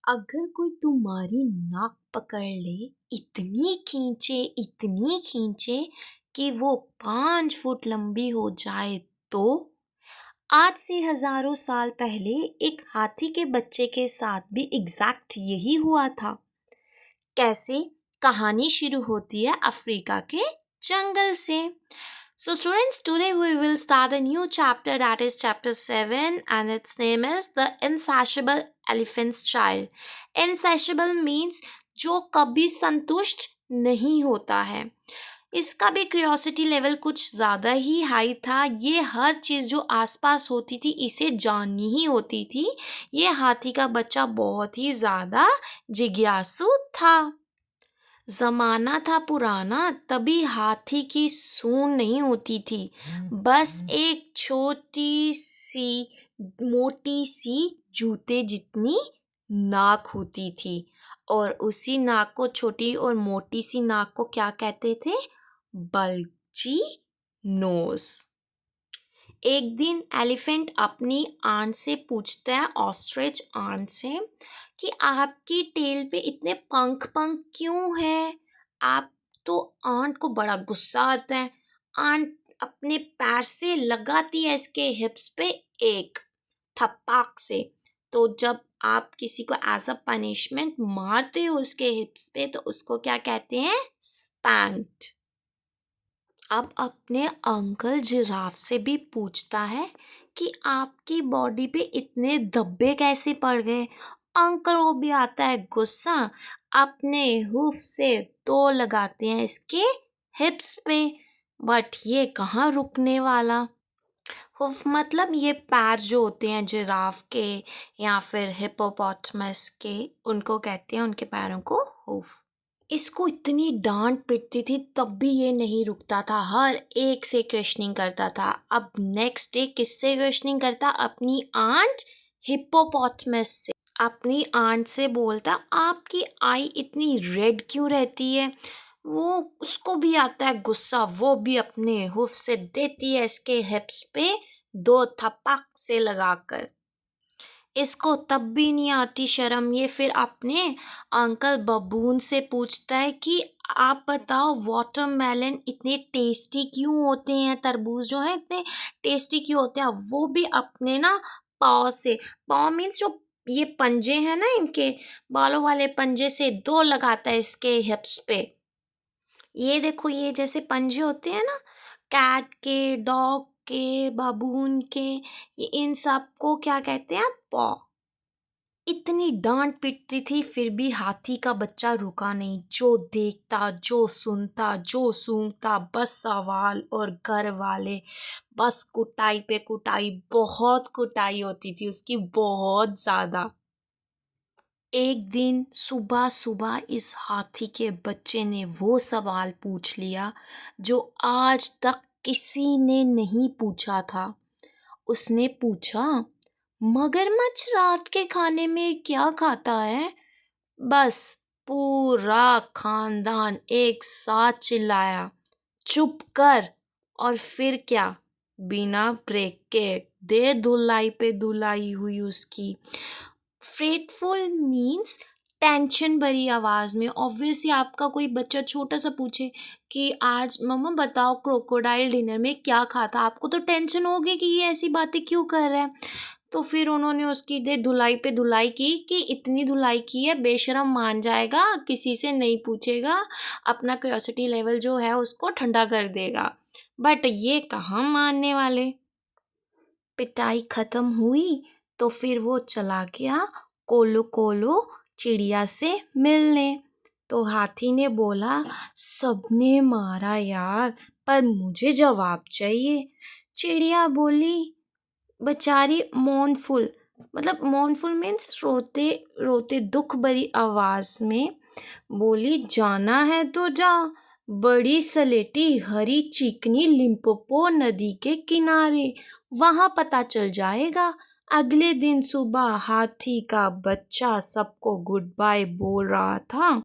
अगर कोई तुम्हारी नाक पकड़ ले, इतनी खींचे कि वो 5 फुट लंबी हो जाए तो? आज से हजारों साल पहले एक हाथी के बच्चे के साथ भी एग्जैक्ट यही हुआ था। कैसे? कहानी शुरू होती है अफ्रीका के जंगल से। So students, today we will start a new chapter, that is chapter 7, and its name is The Insatiable Elephant's Child. Insatiable means जो कभी संतुष्ट नहीं होता है। इसका भी क्यूरियोसिटी लेवल कुछ ज़्यादा ही हाई था। ये हर चीज़ जो आसपास होती थी इसे जाननी ही होती थी। ये हाथी का बच्चा बहुत ही ज़्यादा जिज्ञासु था। जमाना था पुराना, तभी हाथी की सूंड नहीं होती थी, बस एक छोटी सी मोटी सी जूते जितनी नाक होती थी। और उसी नाक को, छोटी और मोटी सी नाक को क्या कहते थे? Bulgy nose. एक दिन एलिफेंट अपनी आंट से पूछता है, ऑस्ट्रिच आंट से, कि आपकी टेल पे इतने पंख पंख क्यों है? आप तो आंट को बड़ा गुस्सा आता है। आंट अपने पैर से लगाती है इसके हिप्स पे एक थप्पड़ से। तो जब आप किसी को एज अ पनिशमेंट मारते हो उसके हिप्स पे तो उसको क्या कहते हैं? स्पैंक्ड। अब अपने अंकल जिराफ से भी पूछता है कि आपकी बॉडी पे इतने धब्बे कैसे पड़ गए? अंकल को भी आता है गुस्सा, अपने हूफ से दो लगाते हैं इसके हिप्स पे। बट ये कहाँ रुकने वाला। हूफ मतलब ये पैर जो होते हैं जिराफ के या फिर हिप्पोपोटामस के, उनको कहते हैं, उनके पैरों को हूफ। इसको इतनी डांट पिटती थी तब भी ये नहीं रुकता था, हर एक से क्वेश्चनिंग करता था। अब नेक्स्ट डे किससे क्वेश्चनिंग करता? अपनी आंट हिप्पोपोटामस से। अपनी आंट से बोलता, आपकी आई इतनी रेड क्यों रहती है? वो उसको भी आता है गुस्सा, वो भी अपने हुफ से देती है इसके हिप्स पे दो थपक से लगाकर। इसको तब भी नहीं आती शर्म। ये फिर अपने अंकल बबून से पूछता है कि आप बताओ, वाटरमेलन इतने टेस्टी क्यों होते हैं? तरबूज जो है इतने टेस्टी क्यों होते हैं? वो भी अपने ना पाव से, पाव मीन्स जो ये पंजे हैं ना, इनके बालों वाले पंजे से दो लगाता है इसके हिप्स पे। ये देखो, ये जैसे पंजे होते हैं ना कैट के, डॉग के, बाबून के, ये इन सब को क्या कहते हैं? पॉ। इतनी डांट पिटती थी फिर भी हाथी का बच्चा रुका नहीं। जो देखता, जो सुनता, जो सूंघता, बस सवाल। और घर वाले बस कुटाई पे कुटाई, बहुत कुटाई होती थी उसकी, बहुत ज्यादा। एक दिन सुबह सुबह इस हाथी के बच्चे ने वो सवाल पूछ लिया जो आज तक किसी ने नहीं पूछा था। उसने पूछा, मगरमच्छ रात के खाने में क्या खाता है? बस पूरा खानदान एक साथ चिल्लाया, चुप कर। और फिर क्या, बिना ब्रेक के देर धुलाई पे धुलाई हुई उसकी। फ्रेटफुल मीन्स टेंशन भरी आवाज में। ऑब्वियसली आपका कोई बच्चा छोटा सा पूछे कि आज मम्मा बताओ क्रोकोडाइल डिनर में क्या खाता, आपको तो टेंशन होगी कि ये ऐसी बातें क्यों कर रहा है। तो फिर उन्होंने उसकी दे धुलाई पे धुलाई की कि इतनी धुलाई की है, बेशरम मान जाएगा, किसी से नहीं पूछेगा, अपना क्यूरियोसिटी लेवल जो है उसको ठंडा कर देगा। बट ये कहाँ मानने वाले। पिटाई खत्म हुई तो फिर वो चला गया कोलो कोलो चिड़िया से मिलने। तो हाथी ने बोला, सबने मारा यार, पर मुझे जवाब चाहिए। चिड़िया बोली, बेचारी मौनफुल, मतलब मौनफुल मीन्स रोते रोते दुख भरी आवाज में बोली, जाना है तो जा, बड़ी सलेटी हरी चिकनी लिम्पोपो नदी के किनारे, वहां पता चल जाएगा। अगले दिन सुबह हाथी का बच्चा सबको गुड बाय बोल रहा था।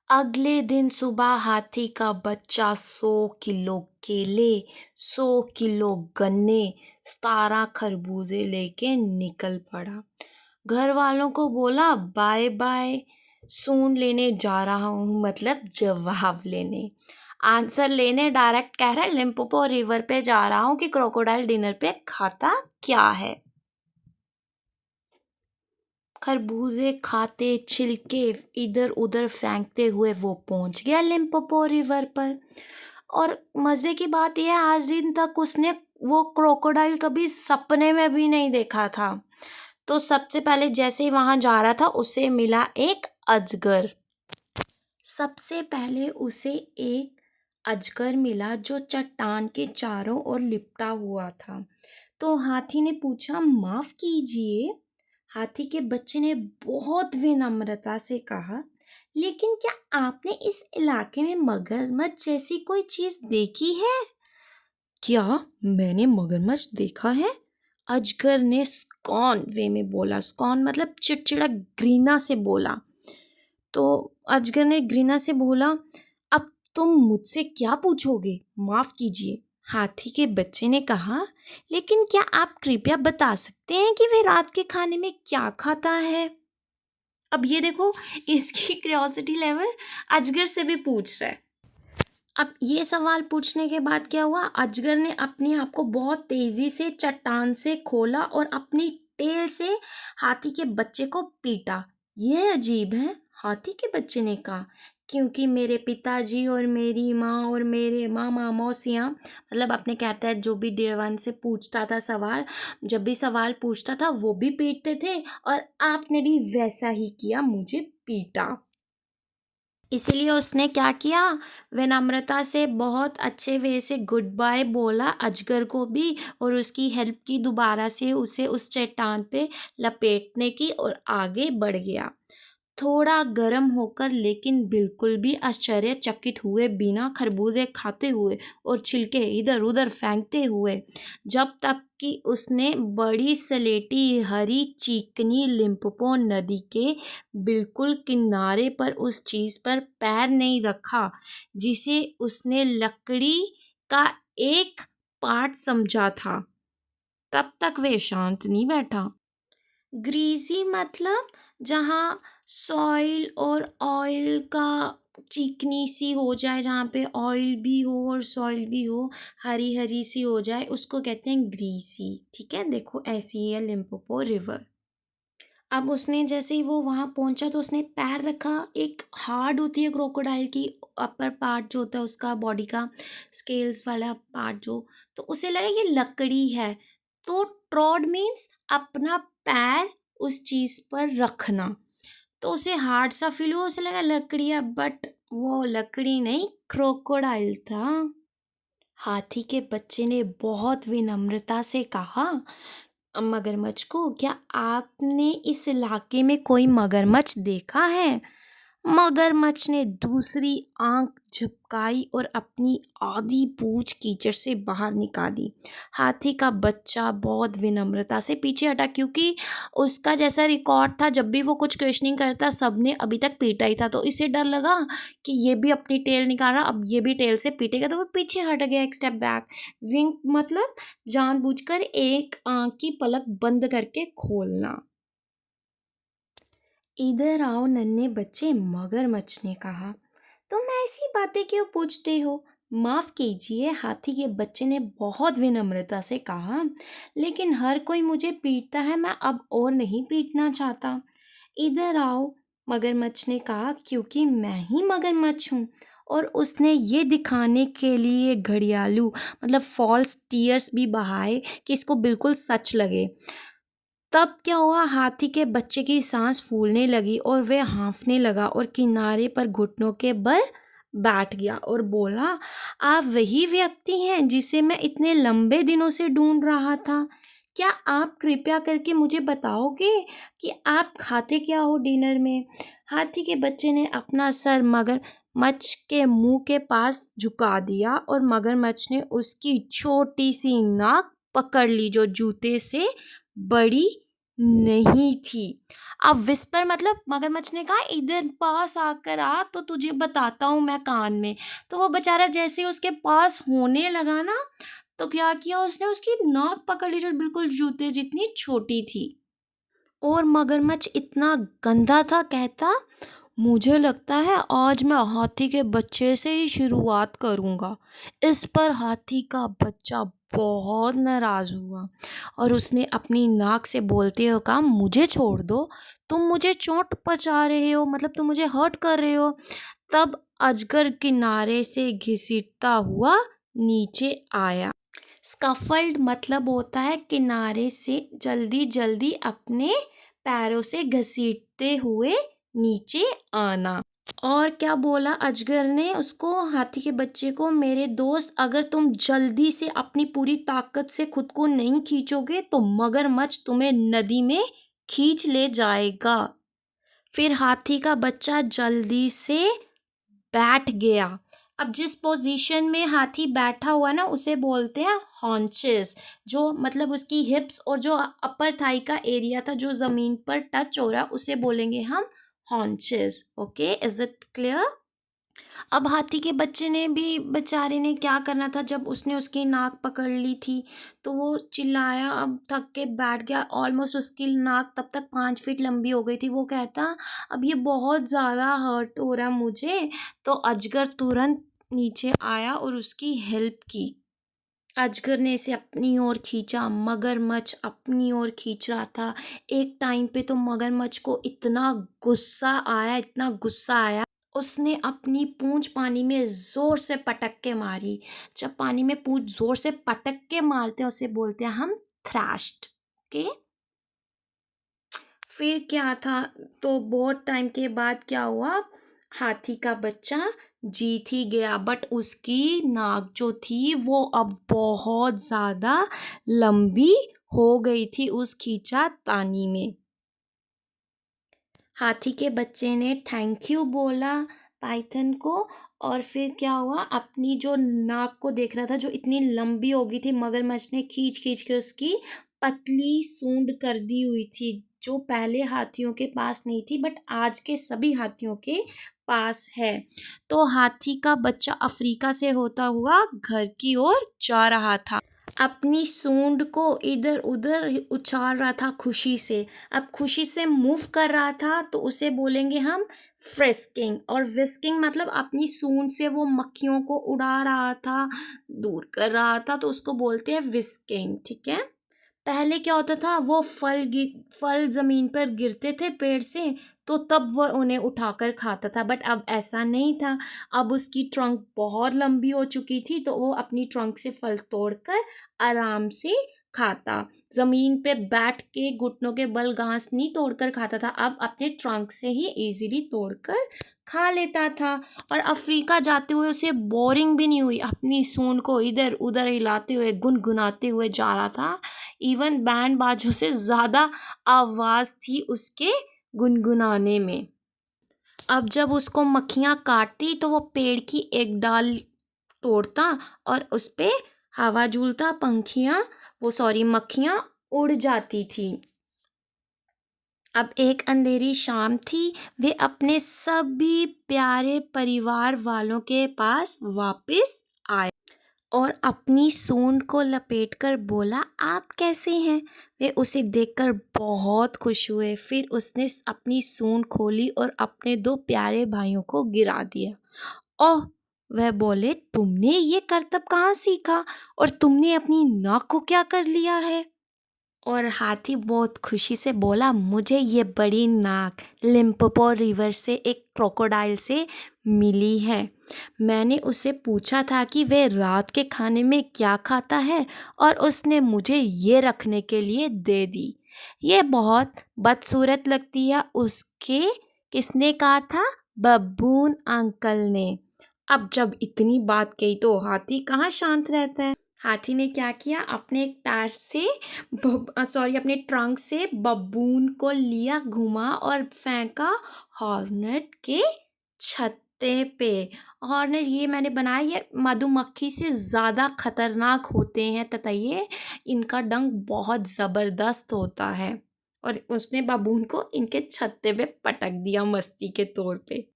अगले दिन सुबह हाथी का बच्चा 100 किलो केले, 100 किलो गन्ने, 17 खरबूजे लेके निकल पड़ा। घर वालों को बोला बाय बाय, सून लेने जा रहा हूँ, मतलब जवाब लेने, आंसर लेने। डायरेक्ट कह रहा है लिम्पोपो रिवर पे जा रहा हूँ कि क्रोकोडाइल डिनर पे खाता क्या है। खरबूजे खाते, छिलके इधर उधर फेंकते हुए वो पहुंच गया लिम्पोपो रिवर पर। और मजे की बात यह है, आज दिन तक उसने वो क्रोकोडाइल कभी सपने में भी नहीं देखा था। तो सबसे पहले जैसे ही वहां जा रहा था उसे मिला एक अजगर। सबसे पहले उसे एक अजगर मिला जो चट्टान के चारों ओर लिपटा हुआ था। तो हाथी ने पूछा, माफ कीजिए। हाथी के बच्चे ने बहुत विनम्रता से कहा, लेकिन क्या आपने इस इलाके में मगरमच्छ जैसी कोई चीज देखी है? क्या मैंने मगरमच्छ देखा है? अजगर ने स्कॉन वे में बोला। स्कॉन मतलब चिड़चिड़ा, घृणा से बोला। तो अजगर ने घृणा से बोला, अब तुम मुझसे क्या पूछोगे? माफ कीजिए। हाथी के बच्चे ने कहा, लेकिन क्या आप कृपया बता सकते हैं कि वे रात के खाने में क्या खाता है? अब ये देखो, इसकी क्यूरियोसिटी लेवल अजगर से भी पूछ रहा है। अब ये सवाल पूछने के बाद क्या हुआ, अजगर ने अपने आप को बहुत तेजी से चट्टान से खोला और अपनी टेल से हाथी के बच्चे को पीटा। यह अजीब है, हाथी के बच्चे ने कहा, क्योंकि मेरे पिताजी और मेरी माँ और मेरे मामा मौसियाँ, मतलब अपने कहता है जो भी डेढ़ से पूछता था सवाल, जब भी सवाल पूछता था वो भी पीटते थे, और आपने भी वैसा ही किया, मुझे पीटा। इसीलिए उसने क्या किया, विनम्रता से बहुत अच्छे वे से गुड बाय बोला अजगर को भी, और उसकी हेल्प की दोबारा से उसे उस चट्टान पे लपेटने की, और आगे बढ़ गया। थोड़ा गर्म होकर लेकिन बिल्कुल भी आश्चर्यचकित हुए बिना, खरबूजे खाते हुए और छिलके इधर उधर फेंकते हुए, जब तक कि उसने बड़ी सलेटी हरी चिकनी लिम्पोपो नदी के बिल्कुल किनारे पर उस चीज पर पैर नहीं रखा जिसे उसने लकड़ी का एक पार्ट समझा था। तब तक वे शांत नहीं बैठा। ग्रीसी मतलब जहाँ सॉइल और ऑयल का चिकनी सी हो जाए, जहाँ पे ऑयल भी हो और सॉइल भी हो, हरी हरी सी हो जाए, उसको कहते हैं ग्रीसी। ठीक है, देखो ऐसी ही है लिम्पोपो रिवर। अब उसने जैसे ही वो वहाँ पहुंचा तो उसने पैर रखा, एक हार्ड होती है क्रोकोडाइल की अपर पार्ट जो होता है उसका बॉडी का, स्केल्स वाला पार्ट जो, तो उसे लगा ये लकड़ी है। तो ट्रॉड मीन्स अपना पैर उस चीज पर रखना, तो उसे हार्ड सा फील हुआ, उसे लगा लकड़ी है, बट वो लकड़ी नहीं, क्रोकोडाइल था। हाथी के बच्चे ने बहुत विनम्रता से कहा मगरमच्छ को, क्या आपने इस इलाके में कोई मगरमच्छ देखा है? मगरमच्छ ने दूसरी आंख झपकाई और अपनी आधी पूंछ कीचड़ से बाहर निकाली। हाथी का बच्चा बहुत विनम्रता से पीछे हटा, क्योंकि उसका जैसा रिकॉर्ड था, जब भी वो कुछ क्वेश्चनिंग करता सबने अभी तक पीटा ही था, तो इसे डर लगा कि ये भी अपनी टेल निकाल रहा, अब ये भी टेल से पीटेगा, तो वो पीछे हट गया एक स्टेप बैक। विंक मतलब जानबूझकर एक आंख की पलक बंद करके खोलना। इधर आओ नन्हे बच्चे, मगरमच्छ ने कहा, तुम ऐसी बातें क्यों पूछते हो? माफ कीजिए, हाथी के बच्चे ने बहुत विनम्रता से कहा, लेकिन हर कोई मुझे पीटता है, मैं अब और नहीं पीटना चाहता। इधर आओ, मगरमच्छ ने कहा, क्योंकि मैं ही मगरमच्छ हूँ। और उसने ये दिखाने के लिए घड़ियालू मतलब फॉल्स टीयर्स भी बहाए कि इसको बिल्कुल सच लगे। तब क्या हुआ, हाथी के बच्चे की सांस फूलने लगी और वह हाँफने लगा और किनारे पर घुटनों के बल बैठ गया और बोला, आप वही व्यक्ति हैं जिसे मैं इतने लंबे दिनों से ढूंढ रहा था। क्या आप कृपया करके मुझे बताओगे कि आप खाते क्या हो डिनर में? हाथी के बच्चे ने अपना सर मगरमच्छ के मुंह के पास झुका दिया और मगरमच्छ ने उसकी छोटी सी नाक पकड़ ली जो जूते से बड़ी नहीं थी। अब विस्पर मतलब मगरमच्छ ने कहा, इधर पास आकर आ तो तुझे बताता हूँ मैं कान में। तो वो बेचारा जैसे ही उसके पास होने लगा ना, तो क्या किया उसने, उसकी नाक पकड़ ली जो बिल्कुल जूते जितनी छोटी थी। और मगरमच्छ इतना गंदा था, कहता मुझे लगता है आज मैं हाथी के बच्चे से ही शुरुआत करूँगा। इस पर हाथी का बच्चा बहुत नाराज़ हुआ और उसने अपनी नाक से बोलते हुए कहा, मुझे छोड़ दो, तुम मुझे चोट पहुँचा रहे हो, मतलब तुम मुझे हर्ट कर रहे हो। तब अजगर किनारे से घसीटता हुआ नीचे आया। स्कफल्ड मतलब होता है किनारे से जल्दी जल्दी अपने पैरों से घसीटते हुए नीचे आना। और क्या बोला अजगर ने उसको, हाथी के बच्चे को, मेरे दोस्त अगर तुम जल्दी से अपनी पूरी ताकत से खुद को नहीं खींचोगे तो मगरमच्छ तुम्हें नदी में खींच ले जाएगा। फिर हाथी का बच्चा जल्दी से बैठ गया। अब जिस पोजीशन में हाथी बैठा हुआ ना उसे बोलते हैं हॉन्चेस, जो मतलब उसकी हिप्स और जो अपर थाई का एरिया था जो ज़मीन पर टच हो रहा उसे बोलेंगे हम haunches. Okay, is it clear? अब हाथी के बच्चे ने भी, बेचारे ने क्या करना था, जब उसने उसकी नाक पकड़ ली थी तो वो चिल्लाया, अब थक के बैठ गया। ऑलमोस्ट उसकी नाक तब तक 5 फीट लंबी हो गई थी। वो कहता अब ये बहुत ज़्यादा हर्ट हो रहा है मुझे। तो अजगर तुरंत नीचे आया और उसकी हेल्प की। अजगर ने इसे अपनी ओर खींचा, मगरमच्छ अपनी ओर खींच रहा था। एक टाइम पे तो मगरमच्छ को इतना गुस्सा आया, इतना गुस्सा आया, उसने अपनी पूंछ पानी में जोर से पटक के मारी। जब पानी में पूंछ जोर से पटक के मारते हैं उसे बोलते हैं हम थ्रैश्ड। ओके, फिर क्या था, तो बहुत टाइम के बाद क्या हुआ, हाथी का बच्चा जीत ही गया, बट उसकी नाक जो थी वो अब बहुत ज़्यादा लंबी हो गई थी उस खींचा तानी में। हाथी के बच्चे ने थैंक यू बोला पाइथन को, और फिर क्या हुआ, अपनी जो नाक को देख रहा था जो इतनी लंबी हो गई थी, मगरमच्छ ने खींच खींच के उसकी पतली सूंड कर दी हुई थी, जो पहले हाथियों के पास नहीं थी बट आज के सभी हाथियों के पास है। तो हाथी का बच्चा अफ्रीका से होता हुआ घर की ओर जा रहा था, अपनी सूंड को इधर उधर उछाल रहा था खुशी से। अब खुशी से मूव कर रहा था तो उसे बोलेंगे हम फ्रिस्किंग, और विस्किंग मतलब अपनी सूंड से वो मक्खियों को उड़ा रहा था, दूर कर रहा था, तो उसको बोलते हैं विस्किंग। ठीक है, पहले क्या होता था, वो फल ज़मीन पर गिरते थे पेड़ से तो तब वह उन्हें उठाकर खाता था, बट अब ऐसा नहीं था। अब उसकी ट्रंक बहुत लंबी हो चुकी थी तो वो अपनी ट्रंक से फल तोड़कर आराम से खाता। ज़मीन पे बैठ के घुटनों के बल घास नहीं तोड़कर खाता था, अब अपने ट्रंक से ही इजीली तोड़कर खा लेता था। और अफ्रीका जाते हुए उसे बोरिंग भी नहीं हुई, अपनी सूंड को इधर उधर हिलाते हुए गुनगुनाते हुए जा रहा था। इवन बैंड बाजों से ज़्यादा आवाज़ थी उसके गुनगुनाने में। अब जब उसको मक्खियाँ काटती तो वो पेड़ की एक डाल तोड़ता और उस पे हवा झूलता, मक्खियाँ उड़ जाती थी। अब एक अंधेरी शाम थी, वे अपने सभी प्यारे परिवार वालों के पास वापस आए और अपनी सूंड को लपेटकर बोला, आप कैसे हैं? वे उसे देखकर बहुत खुश हुए। फिर उसने अपनी सूंड खोली और अपने 2 प्यारे भाइयों को गिरा दिया। ओह! वह बोले, तुमने ये करतब कहाँ सीखा और तुमने अपनी नाक को क्या कर लिया है? और हाथी बहुत खुशी से बोला, मुझे ये बड़ी नाक लिम्पोपो रिवर से एक क्रोकोडाइल से मिली है। मैंने उसे पूछा था कि वह रात के खाने में क्या खाता है और उसने मुझे ये रखने के लिए दे दी। ये बहुत बदसूरत लगती है। उसके किसने कहा था? बब्बून अंकल ने। अब जब इतनी बात कही तो हाथी कहाँ शांत रहता है। हाथी ने क्या किया, अपने एक पैर से अपने ट्रंक से बब्बून को लिया, घुमा और फेंका हॉर्नेट के छत्ते पे। हॉर्नेट ये मैंने बनाया, ये मधुमक्खी से ज़्यादा खतरनाक होते हैं तथा ये इनका डंक बहुत ज़बरदस्त होता है। और उसने बब्बून को इनके छत्ते पे पटक दिया मस्ती के तौर पे।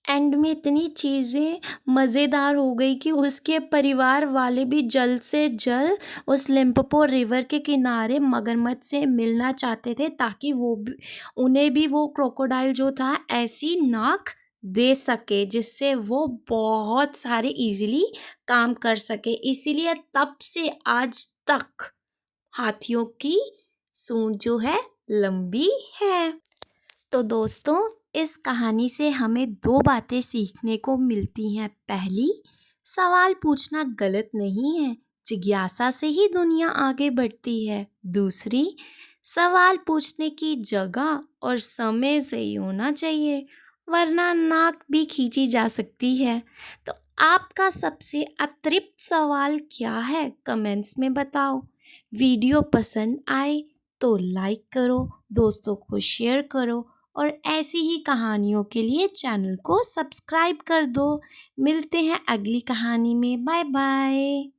एंड में इतनी चीज़ें मज़ेदार हो गई कि उसके परिवार वाले भी जल्द से जल्द उस लिम्पोपो रिवर के किनारे मगरमच्छ से मिलना चाहते थे, ताकि वो भी उन्हें भी वो क्रोकोडाइल जो था ऐसी नाक दे सके जिससे वो बहुत सारे इजीली काम कर सके। इसीलिए तब से आज तक हाथियों की सूंड जो है लंबी है। तो दोस्तों, इस कहानी से हमें दो बातें सीखने को मिलती हैं। पहली, सवाल पूछना गलत नहीं है, जिज्ञासा से ही दुनिया आगे बढ़ती है। दूसरी, सवाल पूछने की जगह और समय सही होना चाहिए, वरना नाक भी खींची जा सकती है। तो आपका सबसे अतृप्त सवाल क्या है, कमेंट्स में बताओ। वीडियो पसंद आए तो लाइक करो, दोस्तों को शेयर करो और ऐसी ही कहानियों के लिए चैनल को सब्सक्राइब कर दो। मिलते हैं अगली कहानी में। Bye bye.